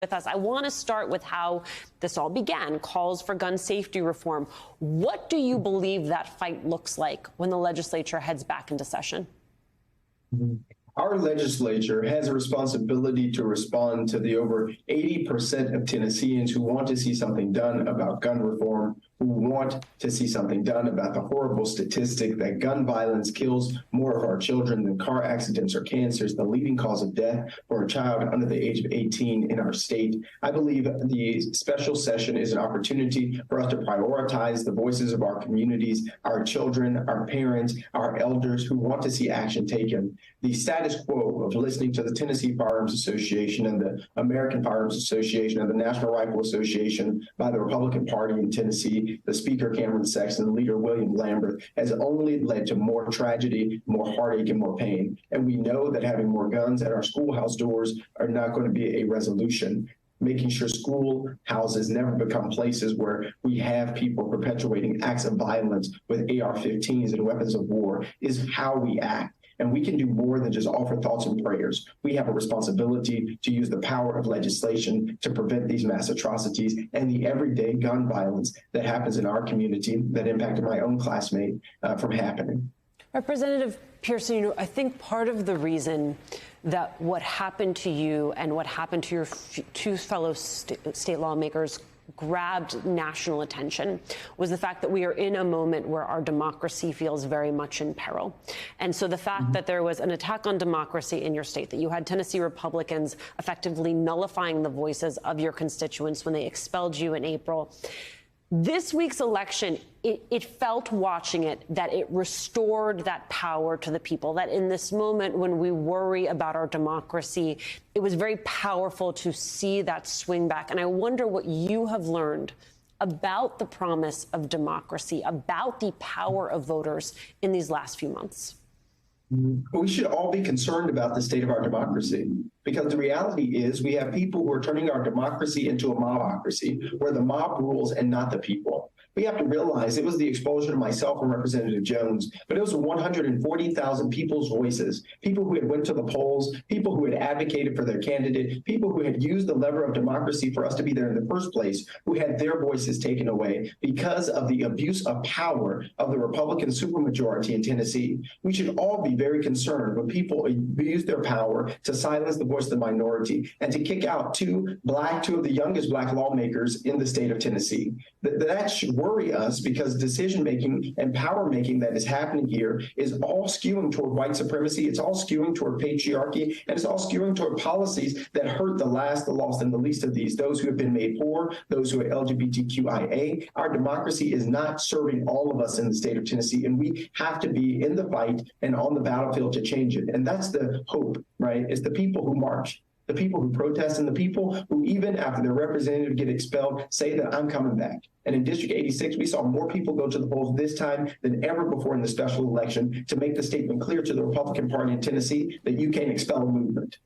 with us. I want to start with how this all began, calls for gun safety reform. What do you believe that fight looks like when the legislature heads back into session? Our legislature has a responsibility to respond to the over 80% of Tennesseans who want to see something done about gun reform, who want to see something done about the horrible statistic that gun violence kills more of our children than car accidents or cancers, the leading cause of death for a child under the age of 18 in our state. I believe the special session is an opportunity for us to prioritize the voices of our communities, our children, our parents, our elders who want to see action taken. The status quo of listening to the Tennessee Firearms Association and the American Firearms Association and the National Rifle Association by the Republican Party in Tennessee, the Speaker Cameron Sexton, the leader William Lambert, has only led to more tragedy, more heartache, and more pain. And we know that having more guns at our schoolhouse doors are not going to be a resolution. Making sure schoolhouses never become places where we have people perpetuating acts of violence with AR-15s and weapons of war is how we act. And we can do more than just offer thoughts and prayers. We have a responsibility to use the power of legislation to prevent these mass atrocities and the everyday gun violence that happens in our community that impacted my own classmate from happening. Representative Pearson, I think part of the reason that what happened to you and what happened to your two fellow state lawmakers grabbed national attention was the fact that we are in a moment where our democracy feels very much in peril. And so the fact that there was an attack on democracy in your state, that you had Tennessee Republicans effectively nullifying the voices of your constituents when they expelled you in April. This week's election, it felt watching it that it restored that power to the people, that in this moment when we worry about our democracy, it was very powerful to see that swing back. And I wonder what you have learned about the promise of democracy, about the power of voters in these last few months. We should all be concerned about the state of our democracy, because the reality is we have people who are turning our democracy into a mobocracy where the mob rules and not the people. We have to realize it was the expulsion of myself and Representative Jones, but it was 140,000 people's voices, people who had went to the polls, people who had advocated for their candidate, people who had used the lever of democracy for us to be there in the first place, who had their voices taken away because of the abuse of power of the Republican supermajority in Tennessee. We should all be very concerned when people abuse their power to silence the voice of the minority and to kick out two of the youngest Black lawmakers in the state of Tennessee. That should worry us, because decision-making and power-making that is happening here is all skewing toward white supremacy, it's all skewing toward patriarchy, and it's all skewing toward policies that hurt the last, the lost, and the least of these, those who have been made poor, those who are LGBTQIA. Our democracy is not serving all of us in the state of Tennessee, and we have to be in the fight and on the battlefield to change it. And that's the hope, right? It's the people who march, the people who protest, and the people who, even after their representative get expelled, say that I'm coming back. And in District 86, we saw more people go to the polls this time than ever before in the special election to make the statement clear to the Republican Party in Tennessee that you can't expel a movement.